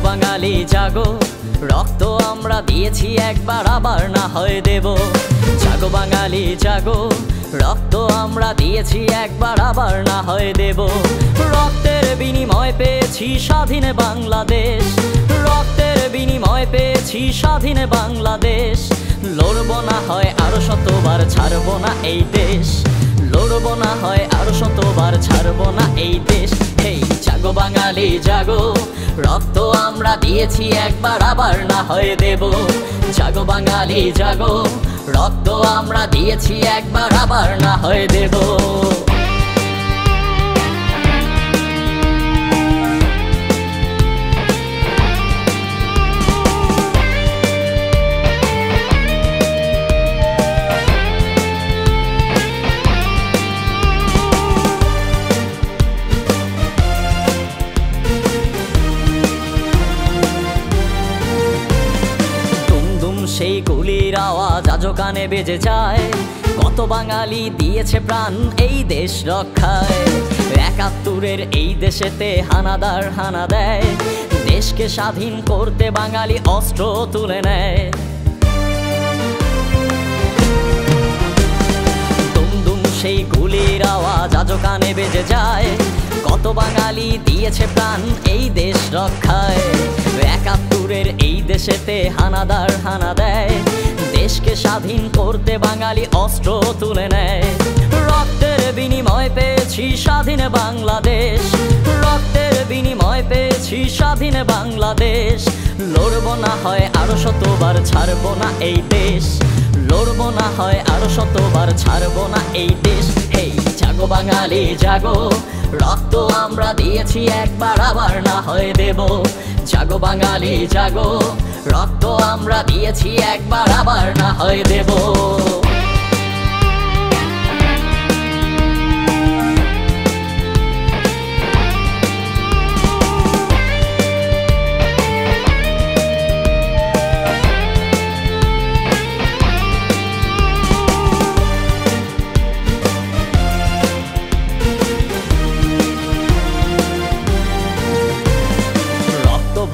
বাঙালি জাগো, রক্ত আমরা দিয়েছি একবার আবার না হয় দেব। জাগো বাঙালি জাগো, রক্ত আমরা দিয়েছি একবার আবার না হয় দেব। রক্তের বিনিময় পেয়েছি স্বাধীন বাংলাদেশ, রক্তের বিনিময় পেয়েছি স্বাধীন বাংলাদেশ। লড়বো না হয় আরো শতবার, ছাড়বো না এই দেশ। লড়বো না হয় আরো শতবার, ছাড়বো না এই দেশ। হেই জাগো বাঙালি জাগো, রক্ত আমরা দিয়েছি একবার আবার না হয় দেব। জাগো বাঙালি জাগো, রক্ত আমরা দিয়েছি একবার আবার না হয় দেব। সেই গুলির আওয়াজ আজও কানে বেজে যায়, কত বাঙালি দিয়েছে প্রাণ এই দেশ রক্ষায়। ৭১-এর এই দেশেতে হানাদার হানা দেয়, দেশকে স্বাধীন করতে বাঙালি অস্ত্র তুলে নেয়। দুমদুম সেই গুলির আওয়াজ আজও কানে বেজে যায়, কত বাঙালি দিয়েছে প্রাণ এই দেশ রক্ষায়। ৭১-এর এই দেশেতে হানাদার হানা দেয়, দেশকে স্বাধীন করতে বাঙালি অস্ত্র তুলে নেয়। রক্তের বিনিময় পেয়েছি স্বাধীন বাংলাদেশ, রক্তের বিনিময় পেয়েছি স্বাধীন বাংলাদেশ। লড়বো না হয় আরো শতবার, ছাড়বো না এই দেশ। লড়বো না হয় আরো শতবার, ছাড়বো না এই দেশ। হেই জাগো বাঙালি জাগো, রক্ত আমরা দিয়েছি একবার আবার না হয় দেব। জাগো বাঙালি জাগো, রক্ত আমরা দিয়েছি একবার আবার না হয় দেব।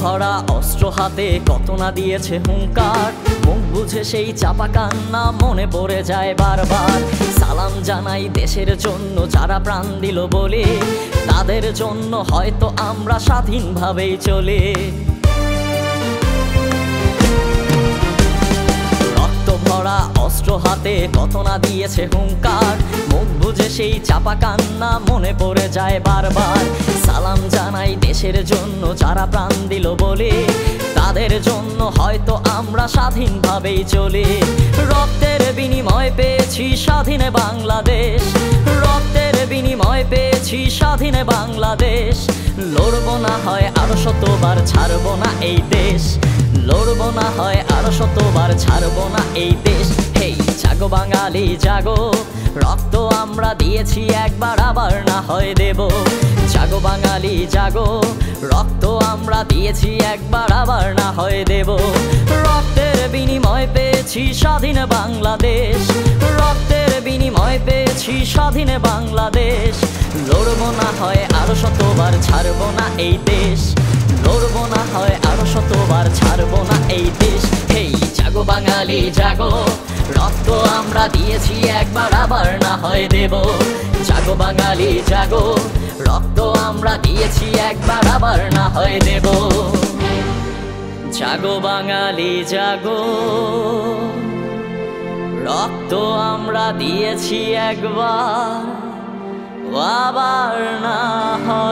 ভরা অস্ত্র হাতে কত না দিয়েছে হুঙ্কার, মুখ বুঝে সেই চাপা কান্না মনে পড়ে যায় বারবার। সালাম জানাই দেশের জন্য যারা প্রাণ দিল বলে, তাদের জন্য হয়তো আমরা স্বাধীনভাবেই চলে। রক্ত ভরা অস্ত্র হাতে কত না দিয়েছে হুঙ্কার, মুখ বুঝে সেই চাপা কান্না মনে পড়ে যায় বারবার। সালাম জানাই দেশের জন্য যারা প্রাণ দিল বলে, তাদের জন্য হয়তো আমরা স্বাধীনভাবেই চলি। রক্তের বিনিময় পেয়েছি স্বাধীন বাংলাদেশ, রক্তের বিনিময় পেয়েছি স্বাধীন বাংলাদেশ। লড়বো না হয় আরো শতবার, ছাড়বো না এই দেশ। লড়বো না হয় আরো শতবার, ছাড়বো না এই দেশ। হেই জাগো বাঙালি জাগো, রক্ত আমরা দিয়েছি একবার আবার না হয় দেব। জাগো বাঙালি জাগো, রক্ত আমরা দিয়েছি একবার আবার না হয় দেব। রক্তের বিনিময় পেয়েছি স্বাধীন বাংলাদেশ, রক্তের বিনিময় পেয়েছি স্বাধীন বাংলাদেশ। লড়বো না হয় আরো শতবার, ছাড়বো না এই দেশ। লড়বো না হয় আরো শতবার, ছাড়বো না এই দেশ। হেই জাগো বাঙালি জাগো, রক্ত আমরা দিয়েছি একবার আবার না হয় দেব। জাগো বাঙালি জাগো, রক্ত আমরা দিয়েছি একবার আবার না হয় দেব। জাগো বাঙালি জাগো, রক্ত আমরা দিয়েছি একবার আবার না হয়